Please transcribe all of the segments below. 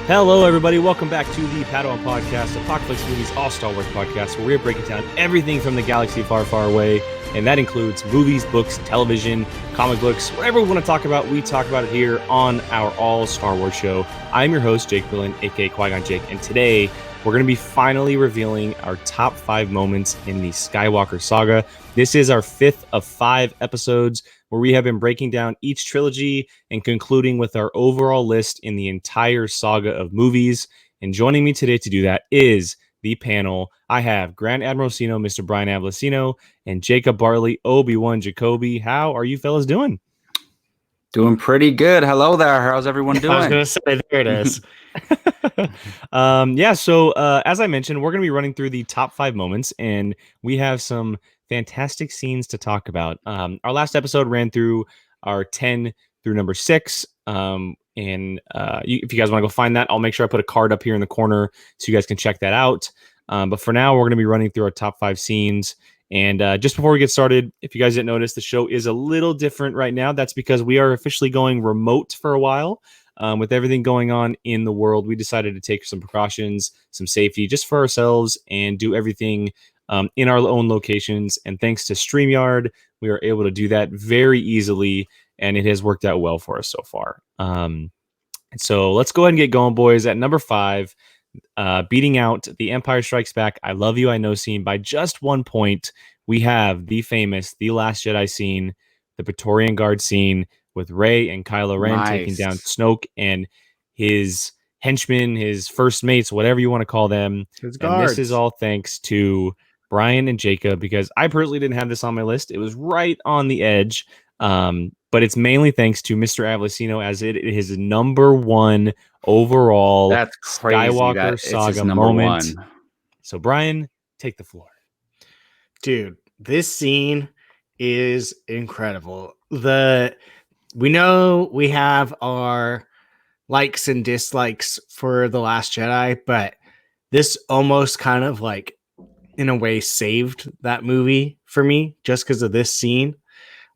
Hello, everybody. Welcome back to the Padawan podcast, Apocaflix Movies All Star Wars podcast, where we're breaking down everything from the galaxy far, far away. And that includes movies, books, television, comic books, whatever we want to talk about, we talk about it here on our All Star Wars show. I'm your host, Jake Billen, aka Qui-Gonn Jake, and today we're going to be finally revealing our top 5 moments in the Skywalker Saga. This is our 5th of 5 episodes where we have been breaking down each trilogy and concluding with our overall list in the entire saga of movies. And joining me today to do that is the panel. I have Grand Admiralcino, Mr. Brian Admiralcino, and Jacob Bartley, Obi-Wan Jakobe. How are you fellas doing? Doing pretty good. Hello there. How's everyone doing? I was going to say, there it is. So as I mentioned, we're going to be running through the top 5 moments, and we have some fantastic scenes to talk about. Our last episode ran through our 10 through number 6. If you guys want to go find that, I'll make sure I put a card up here in the corner so you guys can check that out. But for now, we're going to be running through our top 5 scenes. And just before we get started, if you guys didn't notice, the show is a little different right now. That's because we are officially going remote for a while. With everything going on in the world, we decided to take some precautions, some safety just for ourselves, and do everything in our own locations. And thanks to StreamYard, we are able to do that very easily, and it has worked out well for us so far. So let's go ahead and get going, boys. At number 5, beating out The Empire Strikes Back, I Love You, I Know scene by just 1 point, we have the famous The Last Jedi scene, the Praetorian Guard scene with Rey and Kylo Ren taking down Snoke and his henchmen, his first mates, whatever you want to call them. And this is all thanks to Brian and Jacob, because I personally didn't have this on my list. It was right on the edge. But it's mainly thanks to Mr. Admiralcino, as it is number 1 overall. That's crazy. Skywalker Saga moment. So Brian, take the floor. Dude, this scene is incredible. We know we have our likes and dislikes for The Last Jedi, but this almost kind of like, in a way, saved that movie for me just because of this scene.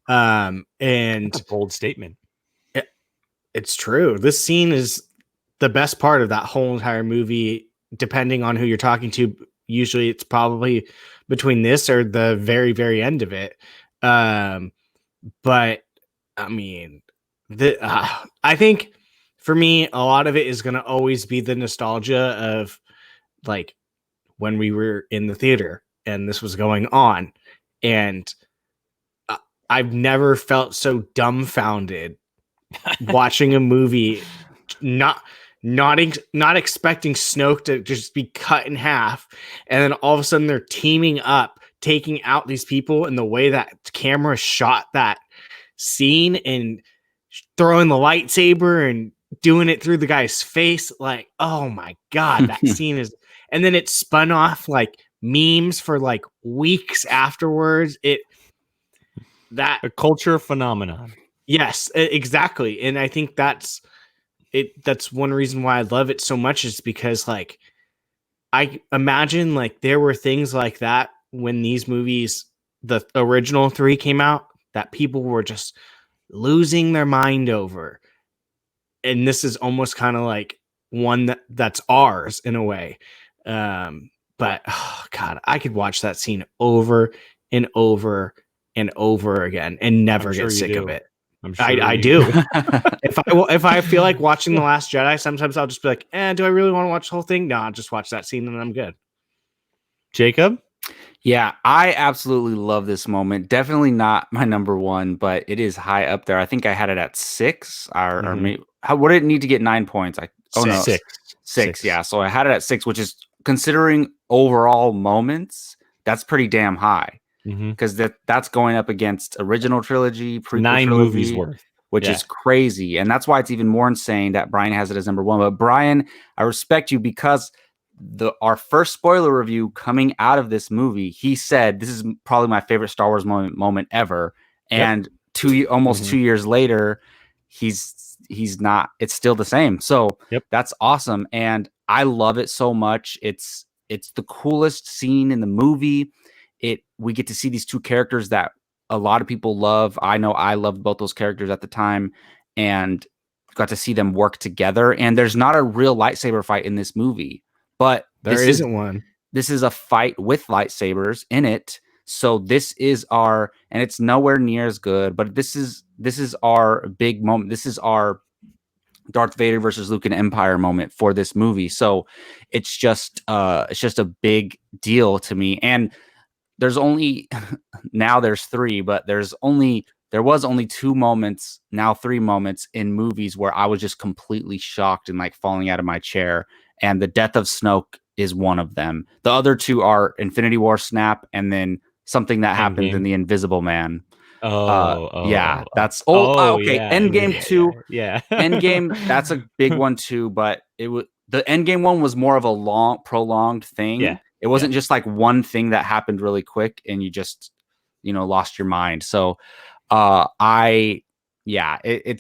And that's a bold statement. It's true. This scene is the best part of that whole entire movie, depending on who you're talking to. Usually it's probably between this or the very, very end of it. But I mean, I think for me, a lot of it is going to always be the nostalgia of like when we were in the theater and this was going on. And I've never felt so dumbfounded watching a movie, not expecting Snoke to just be cut in half, and then all of a sudden they're teaming up, taking out these people, and the way that camera shot that scene and throwing the lightsaber and doing it through the guy's face, like, oh my god, that scene is. And then it spun off like memes for like weeks afterwards. That a culture phenomenon. Yes, exactly. And I think that's it. That's one reason why I love it so much, is because like I imagine like there were things like that when these movies, the original 3 came out, that people were just losing their mind over. And this is almost kind of like one that's ours in a way. But oh god, I could watch that scene over and over and over again and never get sick of it. I'm sure I do. If I feel like watching The Last Jedi, sometimes I'll just be like, do I really want to watch the whole thing? No, I'll just watch that scene and I'm good. Jacob? Yeah, I absolutely love this moment. Definitely not my number 1, but it is high up there. I think I had it at 6. Or maybe, what did it need to get 9 points? Six. Yeah, so I had it at 6, which is, considering overall moments, that's pretty damn high. Because that's going up against original trilogy, prequel 9 trilogy, movies worth, which is crazy. And that's why it's even more insane that Brian has it as number 1. But Brian, I respect you, because our first spoiler review coming out of this movie, he said this is probably my favorite Star Wars moment ever. And almost 2 years later, he's not. It's still the same. So that's awesome, and I love it so much. It's the coolest scene in the movie. We get to see these 2 characters that a lot of people love. I know I loved both those characters at the time, and got to see them work together. And there's not a real lightsaber fight in this movie, but There isn't one. This is a fight with lightsabers in it. So this is our, and it's nowhere near as good, but this is our big moment. This is our Darth Vader versus Luke and Empire moment for this movie. So it's just a big deal to me. And there's only now there's 3, but there was only 2 moments, now 3 moments in movies where I was just completely shocked and like falling out of my chair. And the death of Snoke is one of them. The other 2 are Infinity War snap and then something that happens in The Invisible Man. That's okay. Yeah, Endgame 2. Yeah. Endgame, that's a big one too, but the Endgame one was more of a prolonged thing. Yeah. It wasn't just like one thing that happened really quick and you just, lost your mind. So it's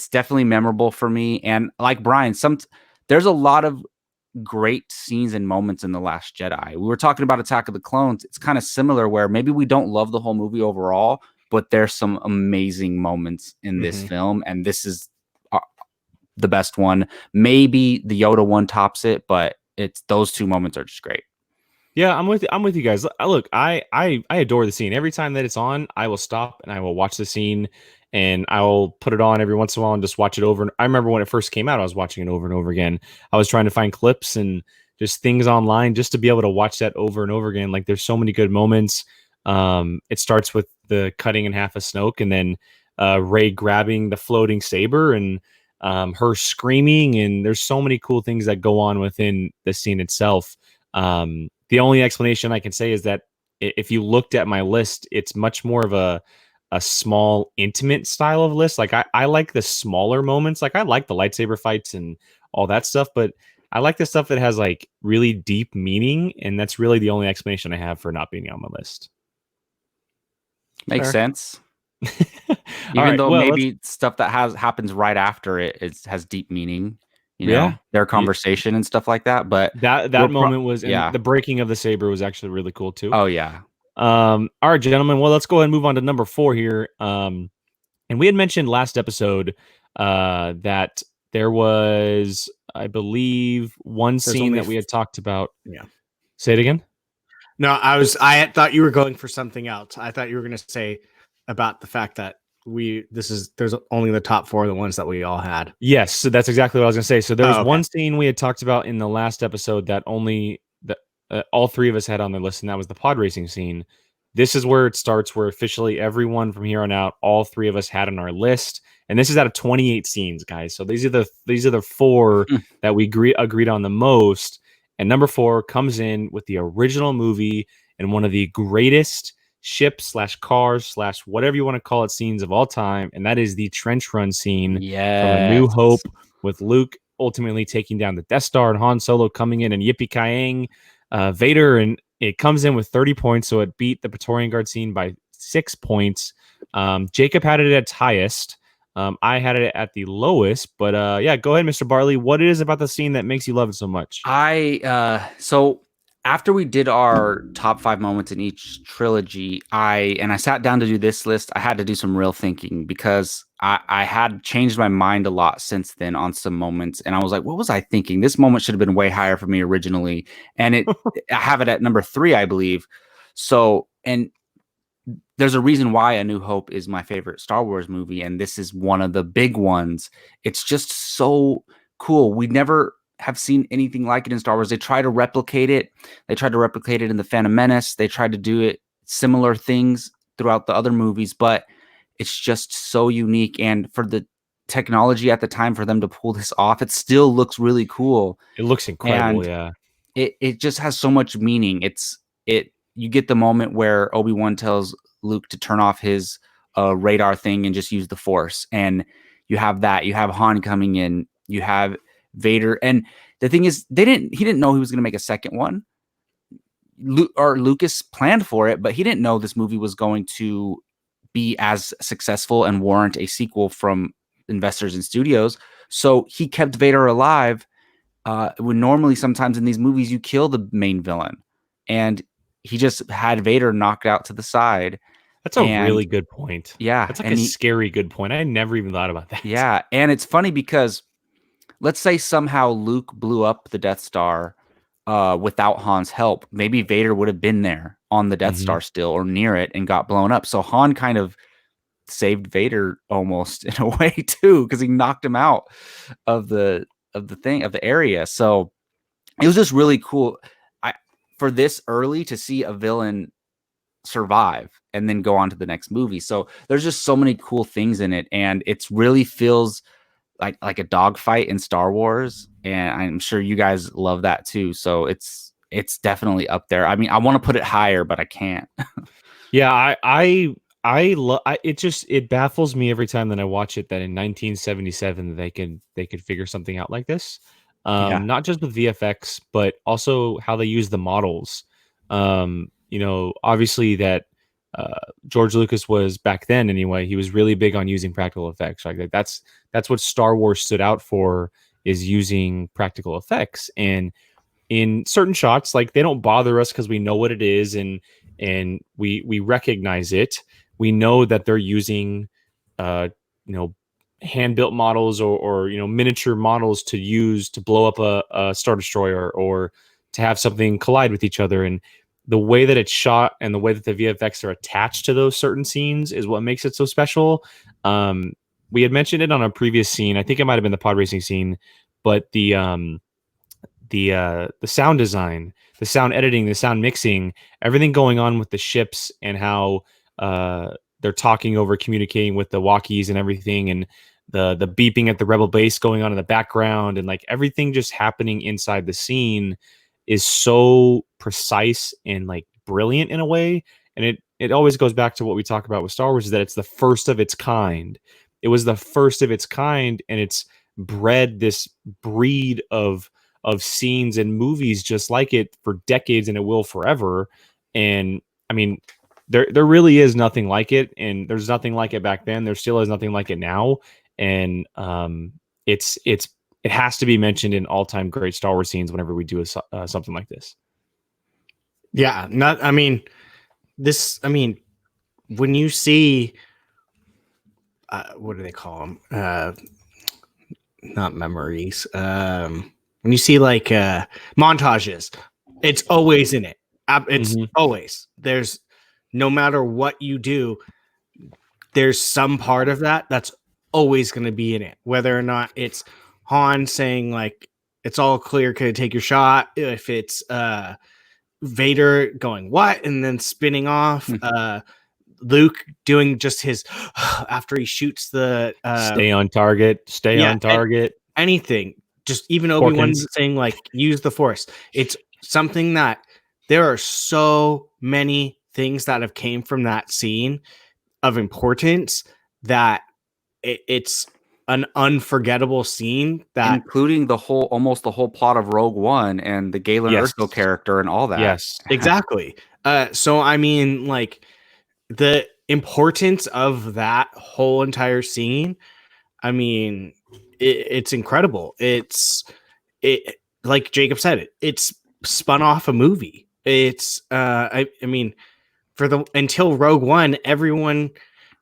definitely memorable for me. And like Brian, there's a lot of great scenes and moments in The Last Jedi. We were talking about Attack of the Clones. It's kind of similar where maybe we don't love the whole movie overall, but there's some amazing moments in this film. And this is the best one. Maybe the Yoda one tops it, but those 2 moments are just great. Yeah, I'm with you guys. Look, I adore the scene. Every time that it's on, I will stop and I will watch the scene, and I will put it on every once in a while and just watch it over. And I remember when it first came out, I was watching it over and over again. I was trying to find clips and just things online just to be able to watch that over and over again. Like there's so many good moments. It starts with the cutting in half of Snoke, and then Rey grabbing the floating saber, and her screaming, and there's so many cool things that go on within the scene itself. The only explanation I can say is that if you looked at my list, it's much more of a small, intimate style of list. Like I like the smaller moments. Like I like the lightsaber fights and all that stuff, but I like the stuff that has like really deep meaning, and that's really the only explanation I have for not being on my list. Makes sense. Even though maybe stuff that happens right after it has deep meaning. Their conversation and stuff like that. But that moment was, the breaking of the saber was actually really cool too. Oh yeah. All right, gentlemen. Well, let's go ahead and move on to number 4 here. And we had mentioned last episode that there was, I believe, one scene that we had talked about. Yeah. Say it again. No, I thought you were going for something else. I thought you were going to say about the fact that there's only the top 4 of the ones that we all had. Yes, so that's exactly what I was gonna say. So there was one scene we had talked about in the last episode that only all 3 of us had on the list, and that was the pod racing scene. This is where it starts, where officially everyone from here on out, all 3 of us had on our list, and this is out of 28 scenes, guys. So these are the 4 that we agreed on the most, and number 4 comes in with the original movie and one of the greatest ship/cars/ whatever you want to call it scenes of all time, and that is the trench run scene from A New Hope, with Luke ultimately taking down the Death Star and Han Solo coming in and yippee-ki-ying Vader, and it comes in with 30 points, so it beat the Praetorian Guard scene by 6 points. Jacob had it at its highest. I had it at the lowest, but go ahead, Mr. Barley. What is about the scene that makes you love it so much? So after we did our top 5 moments in each trilogy, I sat down to do this list. I had to do some real thinking because I had changed my mind a lot since then on some moments. And I was like, what was I thinking? This moment should have been way higher for me originally. And I have it at number 3, I believe. So, and there's a reason why A New Hope is my favorite Star Wars movie. And this is one of the big ones. It's just so cool. We never have seen anything like it in Star Wars. They try to replicate it. They tried to replicate it in The Phantom Menace. They tried to do it similar things throughout the other movies, but it's just so unique. And for the technology at the time for them to pull this off, it still looks really cool. It looks incredible. And it just has so much meaning. You get the moment where Obi-Wan tells Luke to turn off his radar thing and just use the Force. And you have that. You have Han coming in. You have Vader, and the thing is, he didn't know he was going to make a second one. Lucas planned for it, but he didn't know this movie was going to be as successful and warrant a sequel from investors and studios. So he kept Vader alive. When normally sometimes in these movies you kill the main villain, and he just had Vader knocked out to the side. That's a really good point. Yeah, that's like a scary good point. I never even thought about that. Yeah, and it's funny because let's say somehow Luke blew up the Death Star without Han's help, maybe Vader would have been there on the Death Star still or near it and got blown up. So Han kind of saved Vader almost in a way too, because he knocked him out of the area. So it was just really cool. For this early to see a villain survive and then go on to the next movie. So there's just so many cool things in it, and it's really feels like a dogfight in Star Wars, and I'm sure you guys love that too. So it's definitely up there. I mean, I want to put it higher, but I can't. Yeah, I love it baffles me every time that I watch it that in 1977 they could figure something out like this. Not just with VFX, but also how they use the models. Obviously that George Lucas was back then anyway. He was really big on using practical effects. Right? Like that's what Star Wars stood out for, is using practical effects. And in certain shots, like they don't bother us because we know what it is and we recognize it. We know that they're using hand-built models or miniature models to use to blow up a Star Destroyer or to have something collide with each other. And the way that it's shot and the way that the VFX are attached to those certain scenes is what makes it so special. We had mentioned it on a previous scene. I think it might have been the pod racing scene, but the sound design, the sound editing, the sound mixing, everything going on with the ships and how they're talking over, communicating with the walkies and everything, and the beeping at the rebel base going on in the background, and like everything just happening inside the scene is so precise and like brilliant in a way. And it always goes back to what we talk about with Star Wars, is that it's the first of its kind. It was the first of its kind, and it's bred this breed of scenes and movies just like it for decades, and it will forever. And I mean, there really is nothing like it, and there's nothing like it back then. There still is nothing like it now. And it has to be mentioned in all-time great Star Wars scenes whenever we do something like this. Yeah, when you see what do they call them? Not memories. When you see like montages, it's always in it. It's always there's, no matter what you do, there's some part of that that's always going to be in it, whether or not it's Han saying like it's all clear, could take your shot, if it's Vader going what and then spinning off, Luke doing just his after he shoots the stay on target, on target, anything, just even Obi-Wan saying like use the Force. It's something that there are so many things that have came from that scene of importance that it's an unforgettable scene, that including almost the whole plot of Rogue One and the Galen Erso character and all that. Yes, exactly. So I mean, like the importance of that whole entire scene, I mean, it's incredible. It like Jacob said, it's spun off a movie. It's I mean, until Rogue One, everyone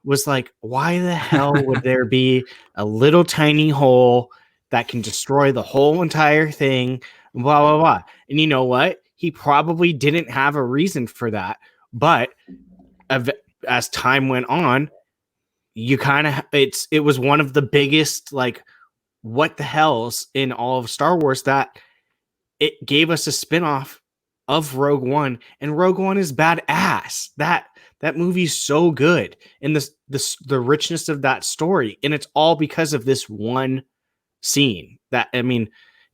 was like, why the hell would there be a little tiny hole that can destroy the whole entire thing? Blah, blah, blah. And you know what? He probably didn't have a reason for that. But as time went on, you kind of, it was one of the biggest, like, what the hells in all of Star Wars, that it gave us a spinoff of Rogue One, and Rogue One is badass. That movie's so good, and the richness of that story, and it's all because of this one scene. That, I mean,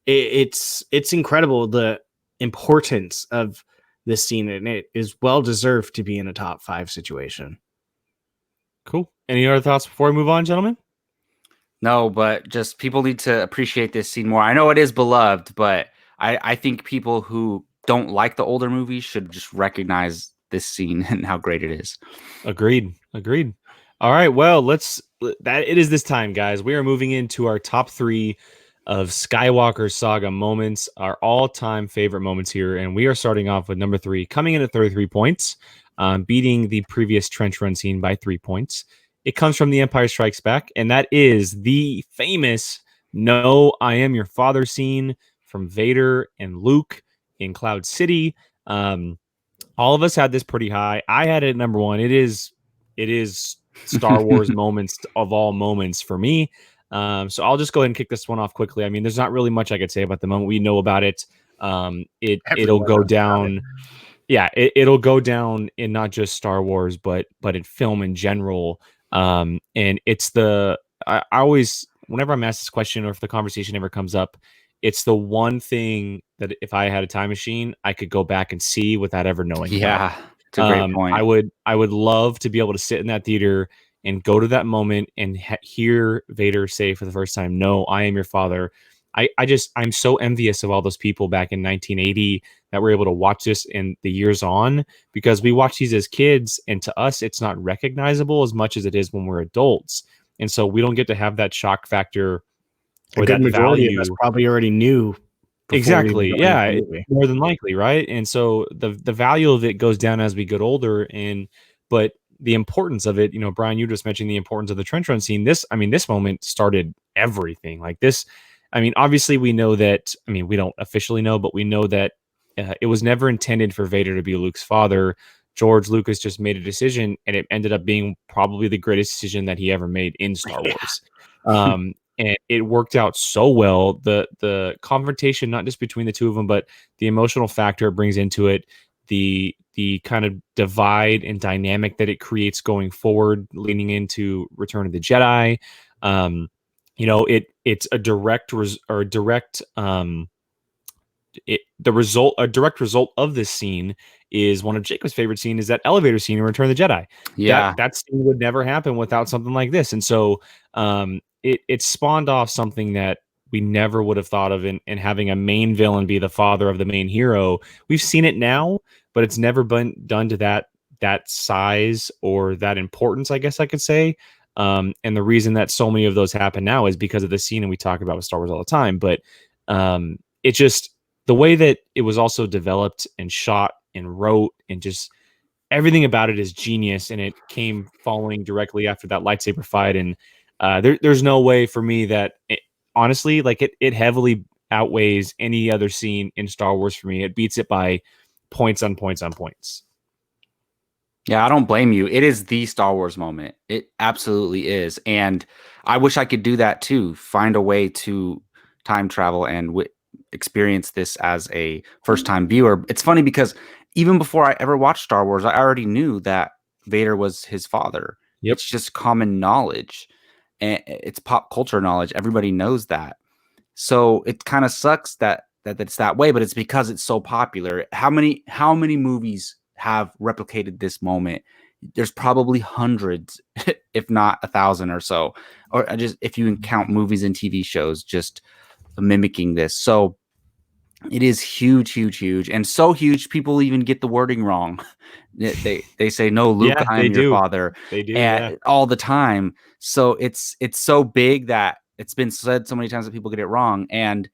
it's incredible, the importance of this scene, and it is well deserved to be in a top 5 situation. Cool. Any other thoughts before we move on, gentlemen? No, but just people need to appreciate this scene more. I know it is beloved, but I think people who don't like the older movies should just recognize this scene and how great it is. Agreed. All right, well, it is this time, guys. We are moving into our top 3 of Skywalker Saga moments, our all-time favorite moments here, and we are starting off with number 3, coming in at 33 points, beating the previous trench run scene by 3 points. It comes from The Empire Strikes Back, and that is the famous "No, I am your father" scene from Vader and Luke in Cloud City. All of us had this pretty high. I had it at number one. It is Star Wars moments of all moments for me. So I'll just go ahead and kick this one off quickly. I mean, there's not really much I could say about the moment. We know about it. It'll Everyone go knows about down. Yeah, it'll go down in not just Star Wars, but in film in general. And it's I always, whenever I'm asked this question or if the conversation ever comes up, it's the one thing that if I had a time machine, I could go back and see without ever knowing about. Yeah, it's a great I point. would love to be able to sit in that theater and go to that moment and hear Vader say for the first time, "No, I am your father." I'm so envious of all those people back in 1980 that were able to watch this in the years on, because we watch these as kids and to us it's not recognizable as much as it is when we're adults. And so we don't get to have that shock factor A or good that majority of us value. probably already knew before even Exactly. going to Yeah, the it's movie. more than likely, right? And so the value of it goes down as we get older, and but the importance of it, Brian, you just mentioned the importance of the trench run scene. This moment started everything. Like this, obviously we know that, we don't officially know, but we know that it was never intended for Vader to be Luke's father. George Lucas just made a decision, and it ended up being probably the greatest decision that he ever made in Star Yeah. Wars. And it worked out so well. The confrontation, not just between the two of them, but the emotional factor it brings into it, the kind of divide and dynamic that it creates going forward, leaning into Return of the Jedi. It's a direct a direct result of this scene is one of Jacob's favorite scene is that elevator scene in Return of the Jedi. Yeah, That scene would never happen without something like this. And so it spawned off something that we never would have thought of in having a main villain be the father of the main hero. We've seen it now, but it's never been done to that size or that importance, I guess I could say. And the reason that so many of those happen now is because of the scene, and we talk about with Star Wars all the time. But it just, the way that it was also developed and shot and wrote and just everything about it is genius. And it came following directly after that lightsaber fight. And there's no way for me that honestly, like it heavily outweighs any other scene in Star Wars for me. It beats it by points on points on points. yeah, I don't blame you. It is the Star Wars moment. It absolutely is. And I wish I could do that too. Find a way to time travel and experience this as a first time viewer. It's funny because even before I ever watched Star Wars, I already knew that Vader was his father. Yep. It's just common knowledge, and it's pop culture knowledge. Everybody knows that. So it kind of sucks that it's that way, but it's because it's so popular. How many movies have replicated this moment? There's probably hundreds, if not 1,000 or so, or just if you count movies and TV shows just mimicking this. So it is huge, huge, huge, and so huge people even get the wording wrong. They say, "No, Luke, Yeah, I they am your do. father," They do. Yeah. all the time. So it's so big that it's been said so many times that people get it wrong, and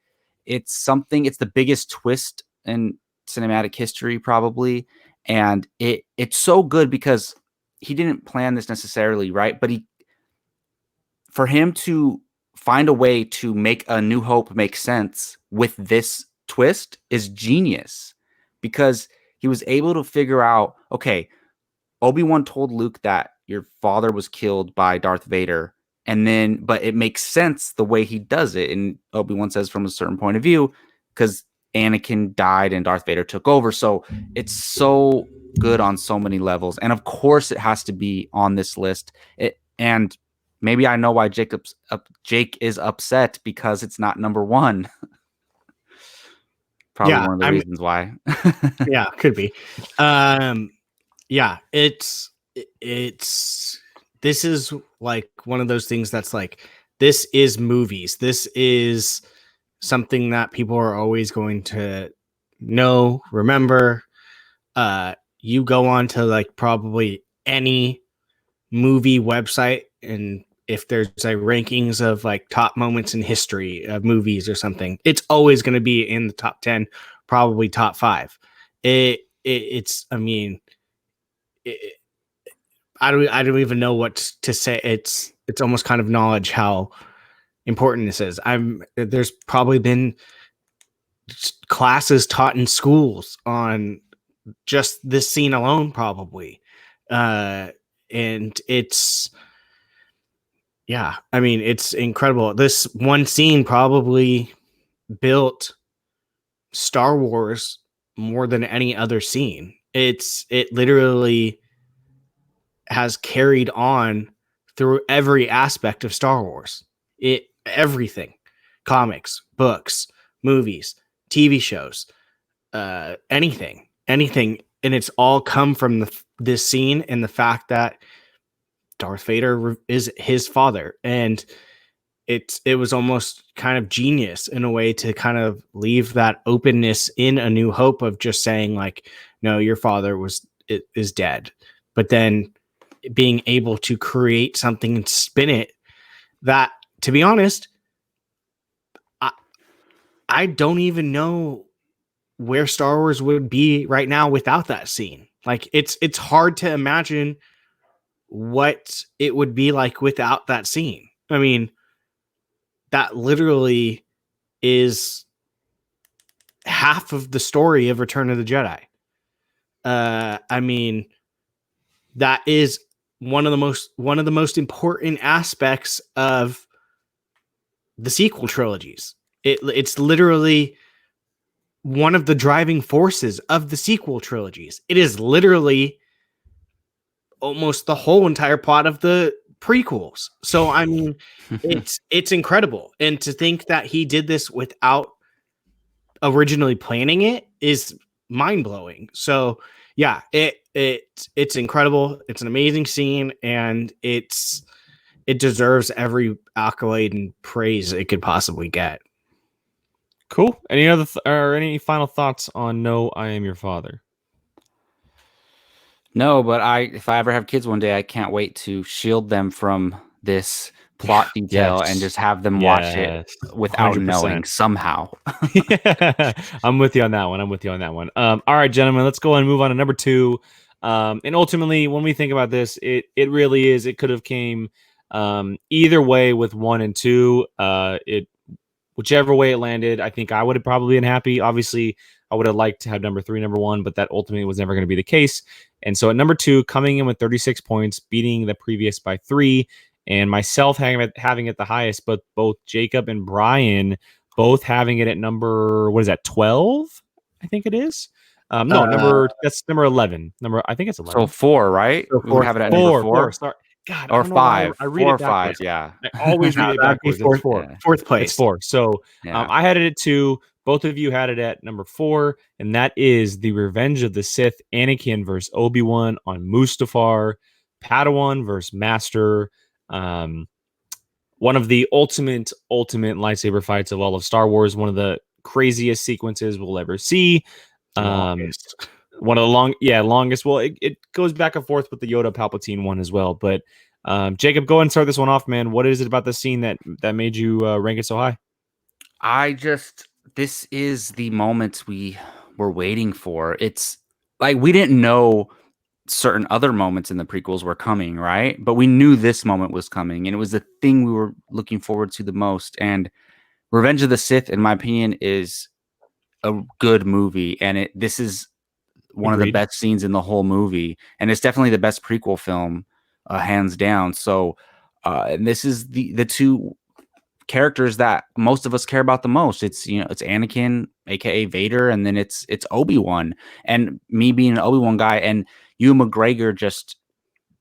it's the biggest twist in cinematic history probably, and it's so good because he didn't plan this necessarily, right? But for him to find a way to make A New Hope make sense with this twist is genius, because he was able to figure out, okay, Obi-Wan told Luke that your father was killed by Darth Vader, but it makes sense the way he does it. And Obi-Wan says from a certain point of view, because Anakin died and Darth Vader took over. So it's so good on so many levels. And of course it has to be on this list. And maybe I know why Jake is upset, because it's not number one. Probably one of the reasons why. Yeah, could be. Yeah, it's this is like one of those things that's like, this is movies. This is something that people are always going to know, remember. You go on to like probably any movie website, and if there's a rankings of like top moments in history of movies or something, it's always going to be in the top 10, probably top 5. It's I mean, I don't even know what to say. It's almost kind of knowledge how important this is. There's probably been classes taught in schools on just this scene alone, probably. And it's, yeah, I mean, it's incredible. This one scene probably built Star Wars more than any other scene. It literally has carried on through every aspect of Star Wars. Everything, comics, books, movies, TV shows, anything, and it's all come from this scene and the fact that Darth Vader is his father, and it was almost kind of genius in a way to kind of leave that openness in A New Hope of just saying like, no, your father is dead, but then being able to create something and spin it that, to be honest, I don't even know where Star Wars would be right now without that scene. Like it's hard to imagine what it would be like without that scene. I mean, that literally is half of the story of Return of the Jedi. I mean, that is one of the most important aspects of the sequel trilogies. It's literally one of the driving forces of the sequel trilogies. It is literally almost the whole entire plot of the prequels. So I mean, it's incredible. And to think that he did this without originally planning it is mind-blowing. So yeah, it's incredible. It's an amazing scene, and it deserves every accolade and praise it could possibly get. Cool. Any other or any final thoughts on No, I Am Your Father? No, but if I ever have kids one day, I can't wait to shield them from this plot detail and just have them watch it without 100%. knowing somehow. Yeah, I'm with you on that one. All right, gentlemen, let's go and move on to number 2. And ultimately, when we think about this, it really is. It could have came either way with 1 and 2. Whichever way it landed, I think I would have probably been happy. Obviously, I would have liked to have number 3, number 1, but that ultimately was never going to be the case. And so at number 2, coming in with 36 points, beating the previous by 3, and myself having it the highest, but both Jacob and Brian both having it at number, what is that, 12? I think it is. That's number 11. I think it's 11. So 4, right? So we would have it at number 4. Sorry. God, or 5. I read 4 or it backwards. 5, yeah. I always read it backwards. It's 4. Yeah. Fourth place. It's 4. So Yeah. I had it at 2. Both of you had it at number 4, and that is The Revenge of the Sith, Anakin versus Obi-Wan on Mustafar, Padawan versus Master. One of the ultimate lightsaber fights of all of Star Wars. One of the craziest sequences we'll ever see. One of the longest. Well, it goes back and forth with the Yoda Palpatine one as well. But Jacob, go ahead and start this one off, man. What is it about the scene that made you rank it so high? This is the moments we were waiting for. It's like we didn't know certain other moments in the prequels were coming, right? But we knew this moment was coming, and it was the thing we were looking forward to the most. And Revenge of the Sith, in my opinion, is a good movie, and this is one of the best scenes in the whole movie, and it's definitely the best prequel film, hands down. So, and this is the two characters that most of us care about the most. It's Anakin, aka Vader, and then it's Obi-Wan. And me being an Obi-Wan guy, and Ewan McGregor just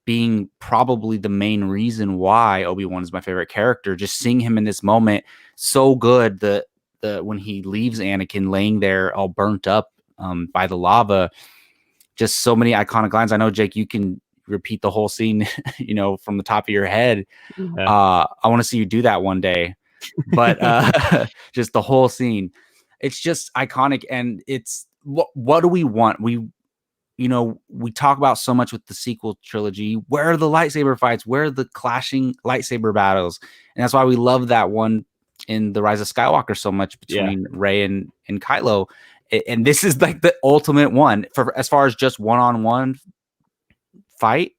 being probably the main reason why Obi-Wan is my favorite character. Just seeing him in this moment, so good. The when he leaves Anakin laying there all burnt up by the lava, just so many iconic lines. I know, Jake, you can repeat the whole scene, from the top of your head. Yeah. I want to see you do that one day. But just the whole scene, it's just iconic. And it's what do we want? We talk about so much with the sequel trilogy. Where are the lightsaber fights? Where are the clashing lightsaber battles? And that's why we love that one in The Rise of Skywalker so much between Rey and Kylo. And this is like the ultimate one for as far as just one-on-one fight.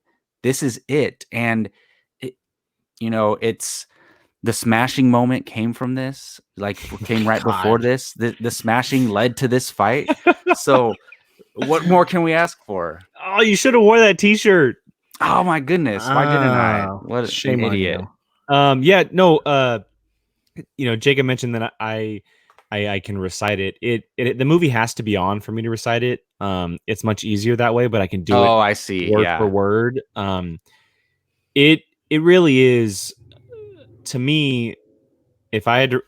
This is it. And it's the smashing moment came from this, like came right before this. The smashing led to this fight. So what more can we ask for? Oh, you should have wore that T-shirt. Oh my goodness, why didn't I? What Shame an on idiot. you. Yeah, no. Jacob mentioned that I can recite it. The movie has to be on for me to recite it. It's much easier that way, but I can do it I see. word Yeah. for word. It really is, to me. If I had to,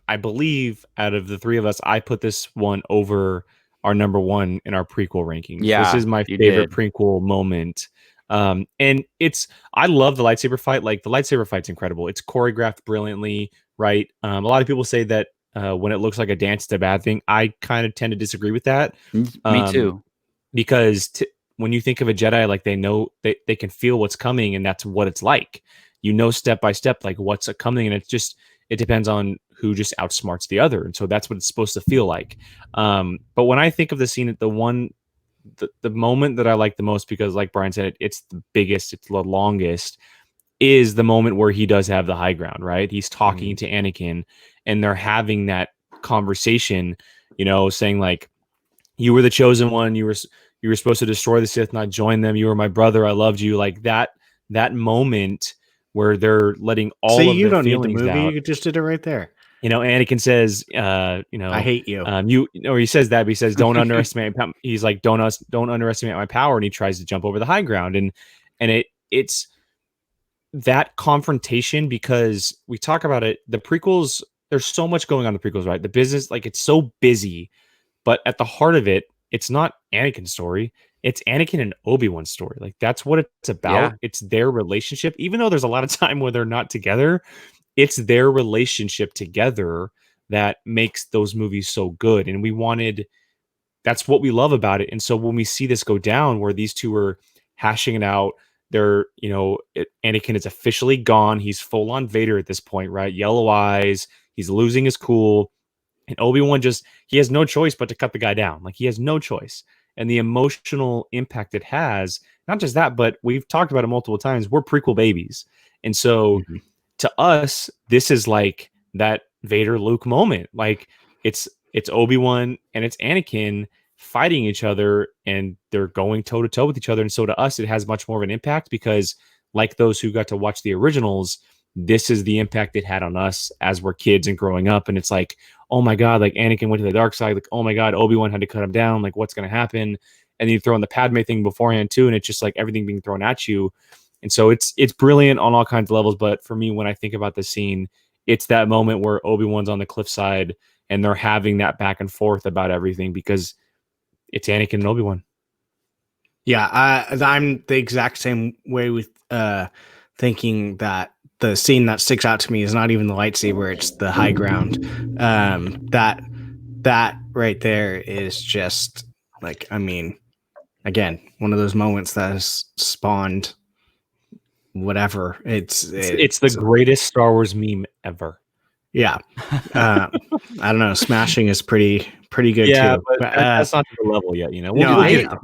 I believe out of the three of us, I put this one over our number one in our prequel rankings. Yeah, this is my you favorite did. prequel moment. And I love the lightsaber fight. Like, the lightsaber fight's incredible. It's choreographed brilliantly, right? A lot of people say that when it looks like a dance, it's a bad thing. I kind of tend to disagree with that. Me too. Because when you think of a Jedi, like, they know they can feel what's coming, and that's what it's like. Step by step, like, what's coming, and it depends on who just outsmarts the other, and so that's what it's supposed to feel like. But when I think of the scene, the moment that I like the most, because like Brian said, it's the biggest, it's the longest, is the moment where he does have the high ground, right? He's talking to Anakin, and they're having that conversation, saying like, you were the chosen one. You were supposed to destroy the Sith, not join them. You were my brother. I loved you. Like that moment where they're letting all of you their don't need the feelings movie. out. You just did it right there. Anakin says, I hate you. or he says that, but he says, don't underestimate. He's like, don't underestimate my power, and he tries to jump over the high ground, and it's that confrontation, because we talk about it. The prequels, there's so much going on in the prequels, right? The business, like, it's so busy. But at the heart of it, it's not Anakin's story. It's Anakin and Obi-Wan's story. Like, that's what it's about. Yeah. It's their relationship. Even though there's a lot of time where they're not together, it's their relationship together that makes those movies so good. And that's what we love about it. And so when we see this go down, where these two are hashing it out, Anakin is officially gone. He's full on Vader at this point, right? Yellow eyes. He's losing his cool. And Obi-Wan he has no choice but to cut the guy down. Like, he has no choice. And the emotional impact it has, not just that, but we've talked about it multiple times. We're prequel babies. And so to us, this is like that Vader Luke moment. Like, it's Obi-Wan and it's Anakin fighting each other, and they're going toe to toe with each other. And so to us, it has much more of an impact, because like those who got to watch the originals, this is the impact it had on us as we're kids and growing up. And it's like, oh my God, like, Anakin went to the dark side. Like, oh my God, Obi-Wan had to cut him down. Like, what's going to happen? And then you throw in the Padme thing beforehand too. And it's just like everything being thrown at you. And so it's brilliant on all kinds of levels. But for me, when I think about the scene, it's that moment where Obi-Wan's on the cliffside and they're having that back and forth about everything, because it's Anakin and Obi-Wan. Yeah, I'm the exact same way with thinking that the scene that sticks out to me is not even the lightsaber, it's the high ground. That right there is just like, I mean, again, one of those moments that has spawned whatever. It's the greatest Star Wars meme ever. Yeah. I don't know. Smashing is pretty good too. But that's not to the level yet,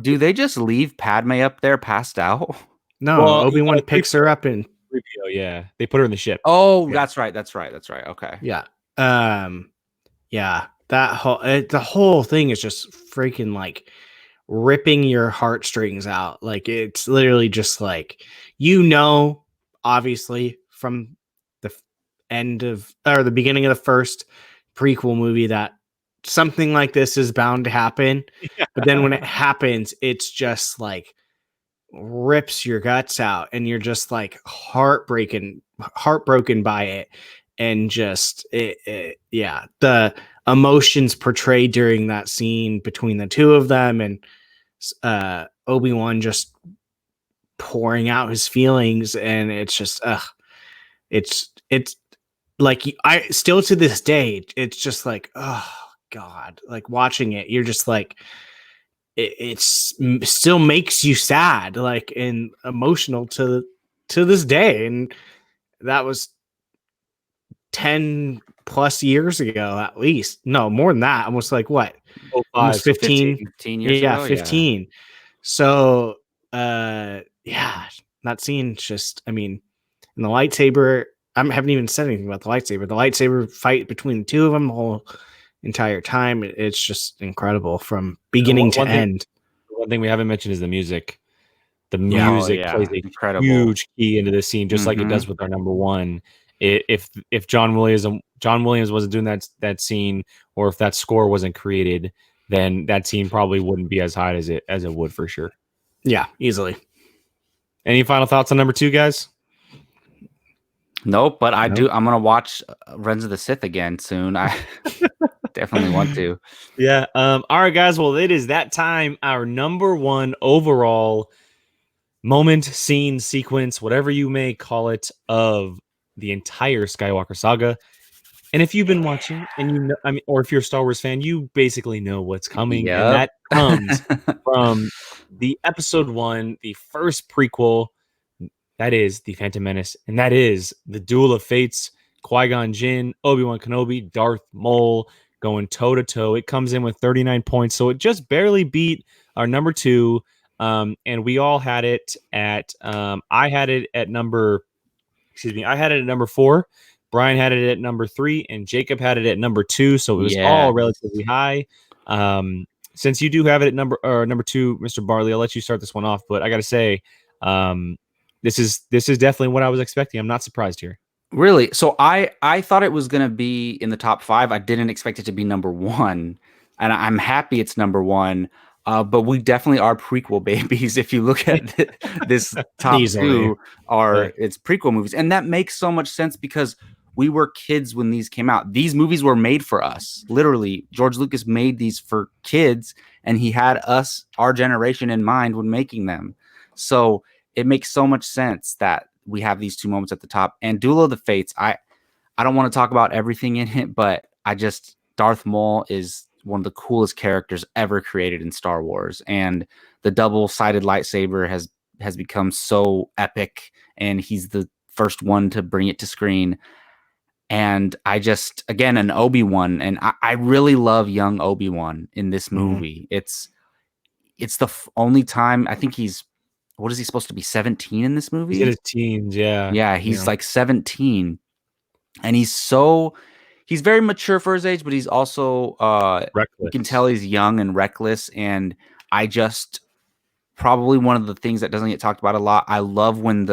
Do they just leave Padme up there passed out? No, well, Obi-Wan picks her up and yeah, they put her in the ship. Oh, yeah. That's right. Okay. Yeah. Yeah. The whole thing is just freaking like ripping your heartstrings out. Like, it's literally just like, obviously from the end of, or the beginning of the first prequel movie, that something like this is bound to happen. Yeah. But then when it happens, it's just like rips your guts out, and you're just like heartbroken by it. And just yeah, the emotions portrayed during that scene between the two of them, and Obi-Wan just pouring out his feelings, and it's just it's like, I still to this day, it's just like, oh God, like watching it, you're just like, it still makes you sad, like, and emotional to this day. And that was 10 plus years ago, at least. No, more than that. Almost like what? Almost 15 years ago. 15. Yeah. So, yeah, that scene just, I mean, and the lightsaber, I haven't even said anything about the lightsaber. The lightsaber fight between the two of them the whole entire time, it's just incredible from beginning to end. One thing we haven't mentioned is the music. The Yeah. music plays a incredible. huge key into this scene, just like it does with our number one. If John Williams wasn't doing that scene, or if that score wasn't created, then that scene probably wouldn't be as high as it would for sure. Yeah, easily. Any final thoughts on number 2, guys? Nope, but I'm gonna watch Revenge of the Sith again soon. I definitely want to. Yeah. All right, guys. Well, it is that time. Our number 1 overall moment, scene, sequence, whatever you may call it, of the entire Skywalker Saga. And if you've been watching, and you know, I mean, or if you're a Star Wars fan, you basically know what's coming, and that comes from the Episode 1, the first prequel. That is the Phantom Menace, and that is the Duel of Fates. Qui-Gon Jinn, Obi-Wan Kenobi, Darth Maul going toe to toe. It comes in with 39 points, so it just barely beat our number 2. And we all had it at. I had it at number 4. Brian had it at number 3, and Jacob had it at number 2. So it was all relatively high. Since you do have it at number 2, Mr. Barley, I'll let you start this one off. But I got to say, this is definitely what I was expecting. I'm not surprised here. Really? So I thought it was going to be in the top 5. I didn't expect it to be number 1, and I'm happy it's number 1. But we definitely are prequel babies. If you look at this top 2, it's prequel movies, and that makes so much sense because we were kids when these came out. These movies were made for us. Literally, George Lucas made these for kids, and he had us, our generation, in mind when making them. So it makes so much sense that we have these 2 moments at the top. And Duel of the Fates, I don't want to talk about everything in it, but Darth Maul is one of the coolest characters ever created in Star Wars. And the double-sided lightsaber has become so epic, and he's the first one to bring it to screen. And again, an Obi-Wan, and I really love young Obi-Wan in this movie. It's the only time I think what is he supposed to be, 17 in this movie? He's in his teens, yeah. Yeah, he's like 17. And he's very mature for his age, but he's also reckless. You can tell he's young and reckless. And probably one of the things that doesn't get talked about a lot, I love when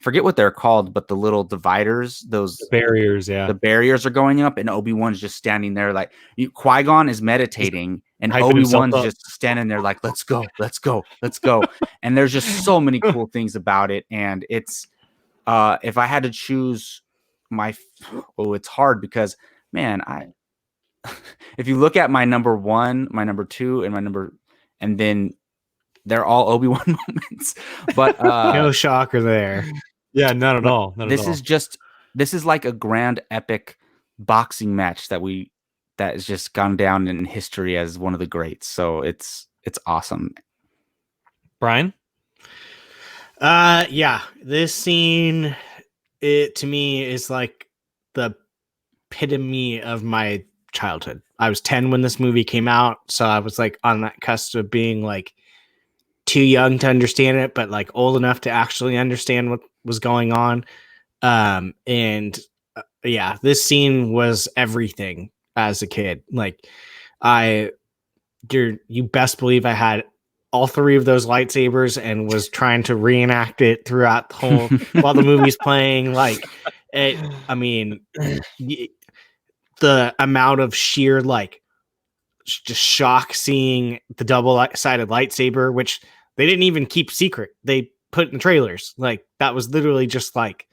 forget what they're called, but the little dividers, the barriers, yeah. The barriers are going up, and Obi-Wan's just standing there like Qui-Gon is meditating, and Obi-Wan's just standing there like, let's go, let's go, let's go. And there's just so many cool things about it. And it's if I had to choose it's hard because, man, if you look at my number 1, my number 2, and then they're all Obi-Wan moments, but no shocker there. Yeah, not at all. This is like a grand epic boxing match that has just gone down in history as one of the greats. So it's awesome. Brian? Yeah, this scene, it to me is like the epitome of my childhood. I was 10 when this movie came out, so I was like on that cusp of being like too young to understand it, but like old enough to actually understand what was going on. Yeah, this scene was everything as a kid. Like you best believe I had all 3 of those lightsabers and was trying to reenact it throughout the whole while the movie's playing. Like I mean, the amount of sheer like just shock seeing the double-sided lightsaber, which they didn't even keep secret. They put in trailers. Like that was literally just like,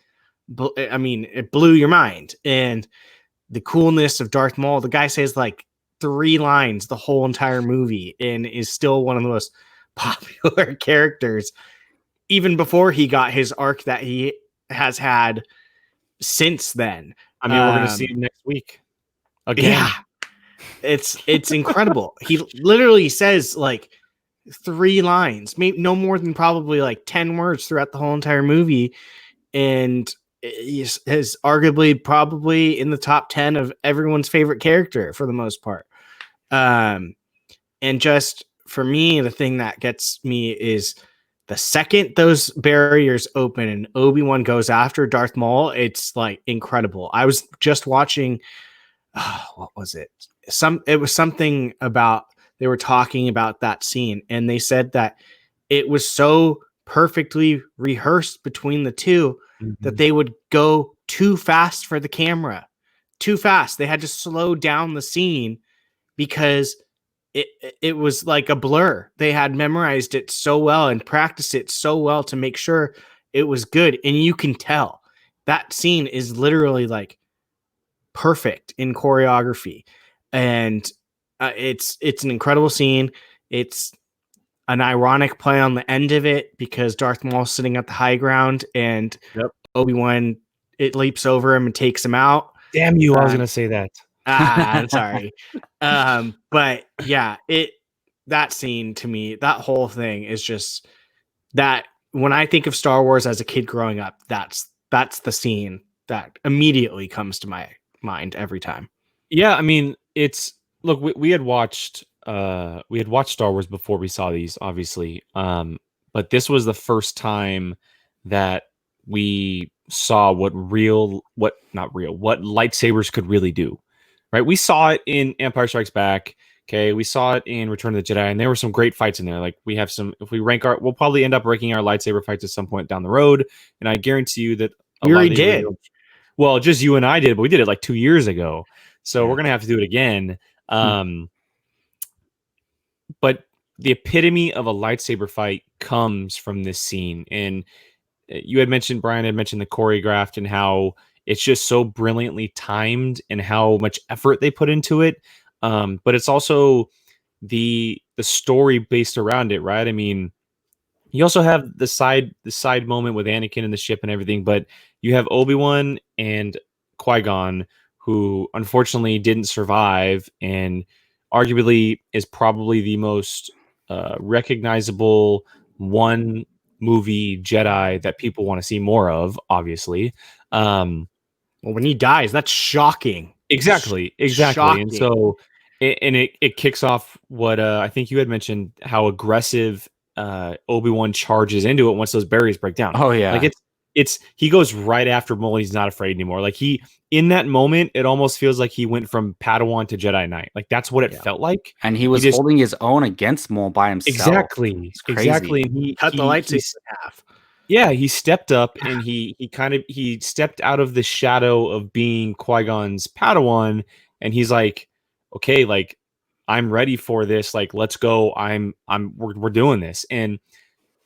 I mean, it blew your mind. And the coolness of Darth Maul, the guy says like 3 lines the whole entire movie and is still one of the most popular characters, even before he got his arc that he has had since then. I mean, we're going to see him next week. Again. Yeah. It's incredible. He literally says like 3 lines, maybe no more than probably like 10 words throughout the whole entire movie. And is arguably probably in the top 10 of everyone's favorite character for the most part. And just for me, the thing that gets me is the second those barriers open and Obi-Wan goes after Darth Maul, it's like incredible. I was just watching, what was it? It was something about, they were talking about that scene, and they said that it was so perfectly rehearsed between the two that they would go too fast for the camera, too fast. They had to slow down the scene because it was like a blur. They had memorized it so well and practiced it so well to make sure it was good. And you can tell that scene is literally like perfect in choreography. And it's an incredible scene. It's an ironic play on the end of it because Darth Maul's sitting at the high ground and Obi-Wan, it leaps over him and takes him out. Damn you, I was gonna say that. I'm sorry. But yeah, that scene to me, that whole thing is just that when I think of Star Wars as a kid growing up, that's the scene that immediately comes to my mind every time. Yeah, I mean, look, we had watched Star Wars before we saw these, obviously. But this was the first time that we saw what lightsabers could really do. Right? We saw it in Empire Strikes Back. Okay, we saw it in Return of the Jedi, and there were some great fights in there. Like we have some, if we we'll probably end up ranking our lightsaber fights at some point down the road. And I guarantee you that we already did. Well, just you and I did, but we did it like 2 years ago. So we're gonna have to do it again. But the epitome of a lightsaber fight comes from this scene. And you had mentioned, Brian had mentioned the choreographed and how it's just so brilliantly timed and how much effort they put into it. But it's also the story based around it, right? I mean, you also have the side moment with Anakin and the ship and everything, but you have Obi-Wan and Qui-Gon, who unfortunately didn't survive and arguably is probably the most recognizable one movie Jedi that people want to see more of, obviously. Well, when he dies, that's shocking. Exactly. Shocking. And so it kicks off what I think you had mentioned, how aggressive Obi-Wan charges into it once those barriers break down. Oh yeah. Like he goes right after Maul. He's not afraid anymore. Like in that moment, it almost feels like he went from Padawan to Jedi Knight. Like that's what it felt like. And he was holding his own against Maul by himself. Exactly. Exactly. And he cut the lightsaber in half. Yeah, he stepped up and he stepped out of the shadow of being Qui-Gon's Padawan, and he's like, okay, like I'm ready for this. Like, let's go. We're doing this. And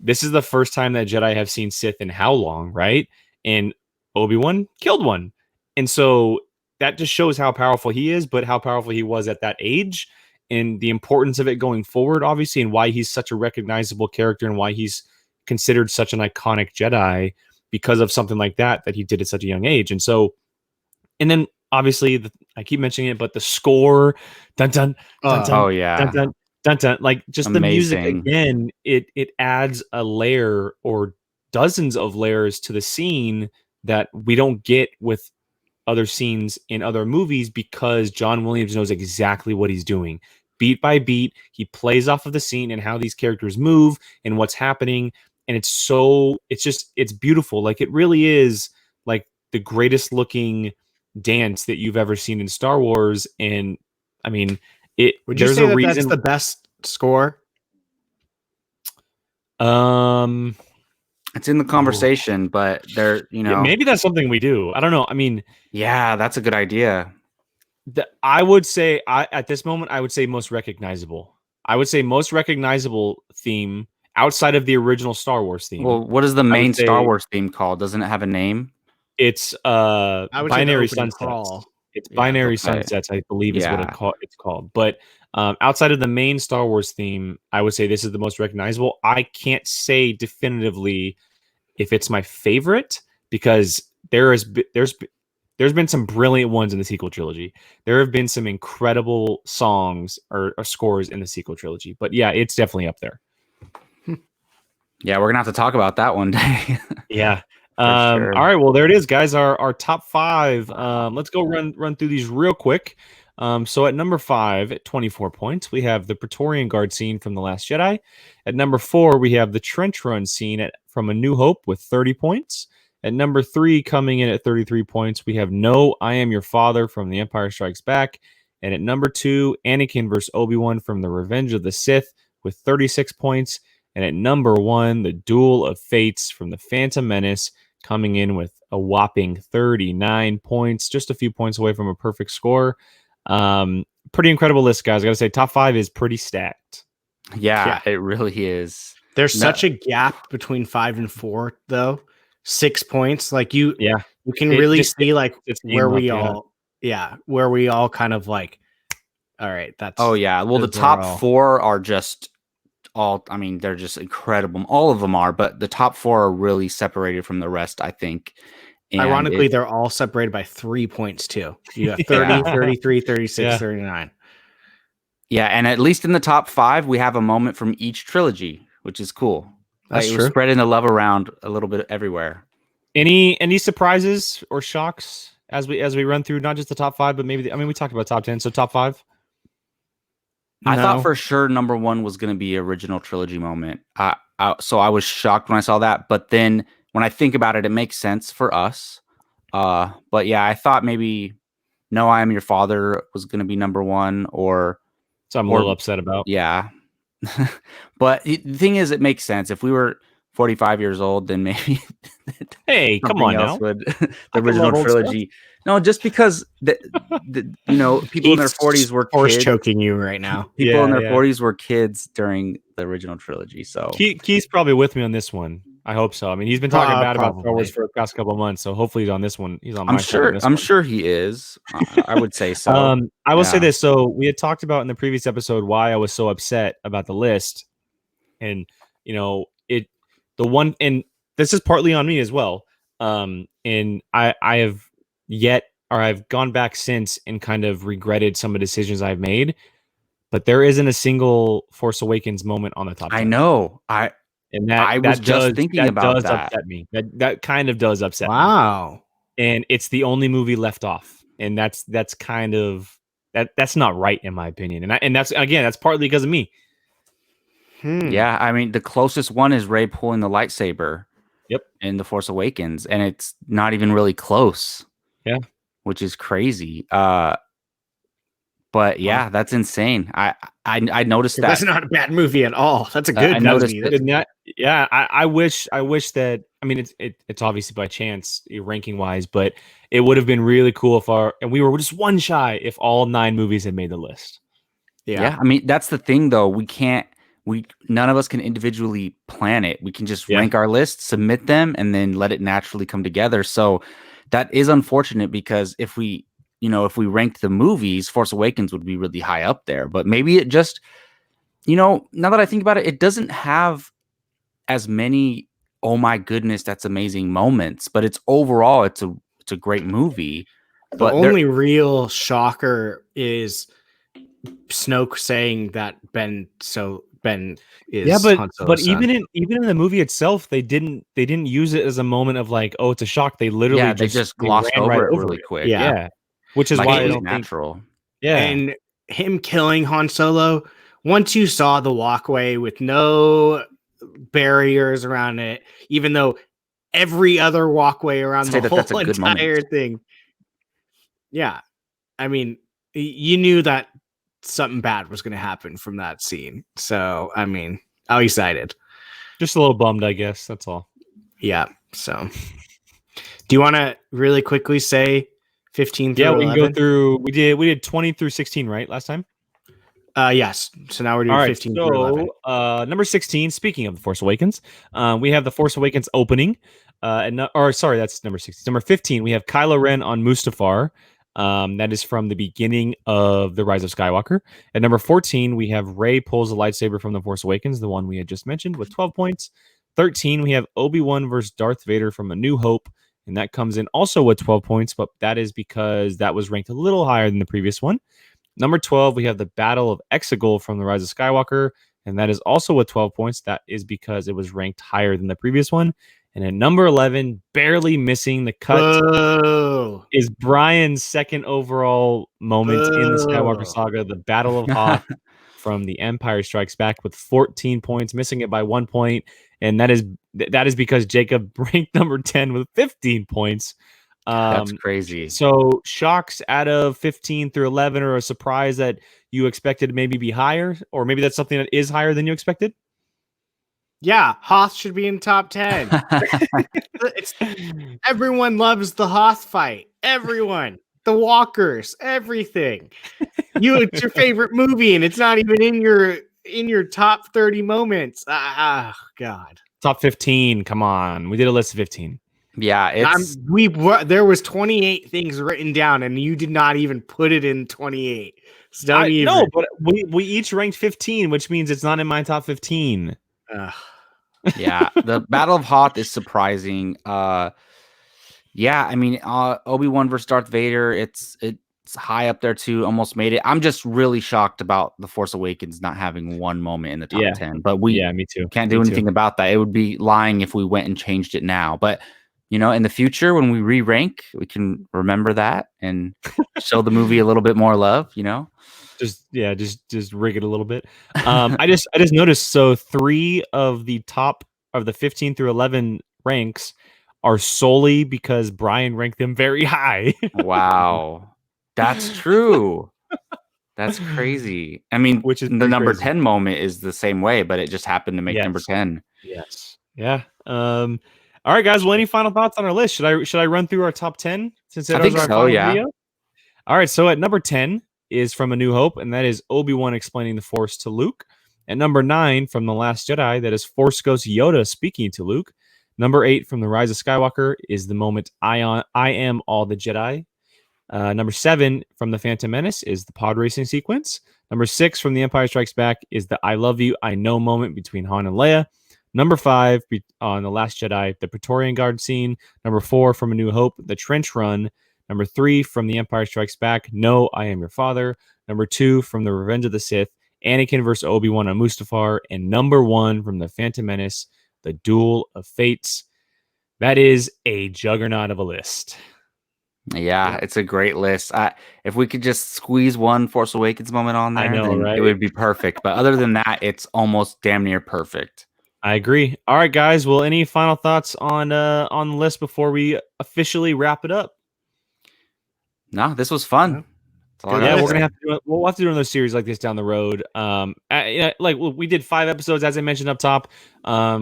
this is the first time that Jedi have seen Sith in how long, right? And Obi-Wan killed one. And so that just shows how powerful he is, but how powerful he was at that age and the importance of it going forward, obviously, and why he's such a recognizable character and why he's considered such an iconic Jedi because of something like that he did at such a young age. And so, and then obviously I keep mentioning it, but the score, dun dun dun dun, oh yeah, dun dun dun dun, like just amazing. The music again, it adds a layer or dozens of layers to the scene that we don't get with other scenes in other movies because John Williams knows exactly what he's doing. Beat by beat, he plays off of the scene and how these characters move and what's happening. And it's beautiful. Like it really is like the greatest looking dance that you've ever seen in Star Wars. And I mean, would you say that's the best score? It's in the conversation, but maybe that's something we do. I don't know. I mean, yeah, that's a good idea. I would say at this moment, I would say most recognizable. I would say most recognizable theme outside of the original Star Wars theme. Well, what is the main Star Wars theme called? Doesn't it have a name? It's Binary Sunsets. It's Binary Sunsets, I believe is what it's called. But outside of the main Star Wars theme, I would say this is the most recognizable. I can't say definitively if it's my favorite because there's been some brilliant ones in the sequel trilogy. There have been some incredible songs or scores in the sequel trilogy. But yeah, it's definitely up there. Yeah, we're gonna have to talk about that one day. Yeah. Sure. All right. Well, there it is, guys. Our top 5. Let's go run through these real quick. So at number 5, at 24 points, we have the Praetorian Guard scene from The Last Jedi. At number 4, we have the Trench Run scene from A New Hope with 30 points. At number 3, coming in at 33 points, we have No, I Am Your Father from The Empire Strikes Back. And at number 2, Anakin vs. Obi-Wan from The Revenge of the Sith with 36 points. And at number 1, The Duel of Fates from The Phantom Menace, coming in with a whopping 39 points, just a few points away from a perfect score. Pretty incredible list, guys. I gotta say, top 5 is pretty stacked. Yeah, it really is. There's such a gap between 5 and 4, though. 6 points, like you can really see like where we all kind of like, all right, that's. Oh yeah, well the top 4 are just all. I mean, they're just incredible. All of them are, but the top 4 are really separated from the rest, I think. And ironically, they're all separated by 3 points too. You got 30, 33, 36, 39. Yeah, and at least in the top 5, we have a moment from each trilogy, which is cool. That's true. We're spreading the love around a little bit everywhere. Any surprises or shocks as we run through not just the top 5, but maybe we talked about top 10, so top 5. I thought for sure number 1 was going to be original trilogy moment. So I was shocked when I saw that, but then when I think about it, it makes sense for us. But yeah, I thought maybe No, I Am Your Father was going to be number 1, or so I'm a little upset about. Yeah, but the thing is, it makes sense. If we were 45 years old, then maybe. Hey, come on now. The original trilogy. No, just because people in their 40s were kids. Choking you right now. People in their 40s were kids during the original trilogy. So Keith's probably with me on this one. I hope so. I mean, he's been talking bad about Star Wars for the past couple of months, so hopefully he's on this one. He's on my side. I'm sure he is. I would say so. I will say this. So we had talked about in the previous episode why I was so upset about the list, and and this is partly on me as well. And I've gone back since and kind of regretted some of the decisions I've made, but there isn't a single Force Awakens moment on the top 10. I know. I was just thinking about that. Upset me. That kind of does upset me. Wow. And it's the only movie left off. And that's kind of that's not right in my opinion. And that's partly because of me. Yeah, I mean the closest one is Rey pulling the lightsaber. Yep. In The Force Awakens, and it's not even really close. Yeah. Which is crazy. But yeah, that's insane. I noticed that. That's not a bad movie at all. That's a good movie. I wish that. I mean, it's obviously by chance ranking wise, but it would have been really cool and we were just one shy if all 9 movies had made the list. Yeah. I mean, that's the thing though. None of us can individually plan it. We can just rank our lists, submit them, and then let it naturally come together. So that is unfortunate because if we ranked the movies, Force Awakens would be really high up there. But maybe it just, now that I think about it, it doesn't have as many, oh my goodness, that's amazing moments. But it's overall, it's a great movie. The only real shocker is Snoke saying that Ben is but even in the movie itself, they didn't use it as a moment of like, oh, it's a shock. They literally just glossed over it really quick. Yeah. Which is why it's natural. And him killing Han Solo, once you saw the walkway with no barriers around it, even though every other walkway around the whole entire thing. Yeah. I mean, you knew that something bad was going to happen from that scene. So, I mean, I'm excited. Just a little bummed, I guess. That's all. Yeah. So, do you want to really quickly say 15 through 11? We can go through. We did 20 through 16, right? Last time? Yes. So now we're doing 15 through 11. Number 16, speaking of The Force Awakens, we have The Force Awakens opening. That's number 16. Number 15, we have Kylo Ren on Mustafar. That is from the beginning of The Rise of Skywalker. At number 14, we have Rey pulls the lightsaber from The Force Awakens, the one we had just mentioned, with 12 points. 13, we have Obi-Wan versus Darth Vader from A New Hope, and that comes in also with 12 points, but that is because that was ranked a little higher than the previous one. Number 12, we have the Battle of Exegol from The Rise of Skywalker, and that is also with 12 points. That is because it was ranked higher than the previous one. And at number 11, barely missing the cut, Boo. is Brian's second overall moment in the Skywalker Boo. Saga, the Battle of Hoth from The Empire Strikes Back, with 14 points, missing it by 1 point. And that is because Jacob ranked number 10 with 15 points. That's crazy. So shocks out of 15 through 11, or a surprise that you expected to maybe be higher, or maybe that's something that is higher than you expected? Yeah, Hoth should be in top 10. Everyone loves the Hoth fight. Everyone. The walkers, everything. It's your favorite movie, and it's not even in your top 30 moments. God. Top 15. Come on. We did a list of 15. Yeah, there was 28 things written down, and you did not even put it in 28. So don't even. No, but we each ranked 15, which means it's not in my top 15. Yeah, the Battle of Hoth is surprising. Yeah, I mean, Obi-Wan versus Darth Vader, it's high up there too. Almost made it. I'm just really shocked about The Force Awakens not having one moment in the top 10. But me too. Can't do anything about that. It would be lying if we went and changed it now. But in the future when we re-rank, we can remember that and show the movie a little bit more love. Just rig it a little bit. I just noticed, so 3 of the top of the 15 through 11 ranks are solely because Brian ranked them very high. Wow, that's true. That's crazy. I mean, which is the number crazy. 10 moment is the same way, but it just happened to make number 10. Yes. Yeah. All right, guys. Well, any final thoughts on our list? Should I run through our top 10 since I think so? Yeah. Video? All right. So at number 10 is from A New Hope, and that is Obi-Wan explaining the Force to Luke. At number 9 from The Last Jedi, that is Force Ghost Yoda speaking to Luke. Number 8 from The Rise of Skywalker is the moment I am all the Jedi. Number 7 from The Phantom Menace is the pod racing sequence. Number 6 from The Empire Strikes Back is the I love you, I know moment between Han and Leia. Number 5 on The Last Jedi, the Praetorian Guard scene. Number 4 from A New Hope, the trench run. Number 3 from The Empire Strikes Back, No, I Am Your Father. Number 2 from The Revenge of the Sith, Anakin versus Obi-Wan on Mustafar. And number 1 from The Phantom Menace, the Duel of Fates. That is a juggernaut of a list. Yeah, it's a great list. If we could just squeeze one Force Awakens moment on there, then right? It would be perfect. But other than that, it's almost damn near perfect. I agree. All right, guys. Well, any final thoughts on the list before we officially wrap it up? No, this was fun. Yeah, we're gonna have to we'll have to do another series like this down the road. Like we did 5 episodes, as I mentioned up top.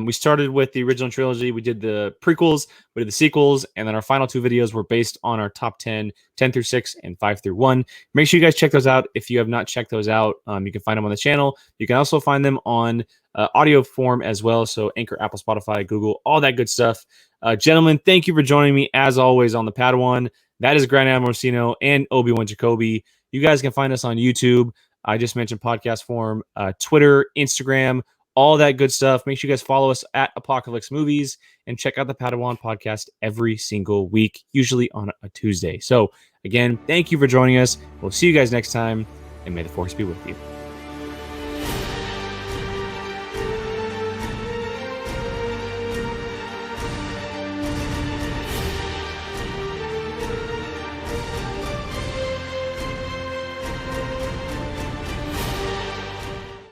We started with the original trilogy. We did the prequels, we did the sequels, and then our final 2 videos were based on our top 10 through 6 and 5 through 1. Make sure you guys check those out. If you have not checked those out, you can find them on the channel. You can also find them on audio form as well. So Anchor, Apple, Spotify, Google, all that good stuff. Gentlemen, thank you for joining me as always on the Padawan. That is Grand Admiralcino and Obi-Wan Jakobe. You guys can find us on YouTube. I just mentioned podcast form, Twitter, Instagram, all that good stuff. Make sure you guys follow us at Apocaflix Movies and check out the Padawan podcast every single week, usually on a Tuesday. So again, thank you for joining us. We'll see you guys next time, and may the Force be with you.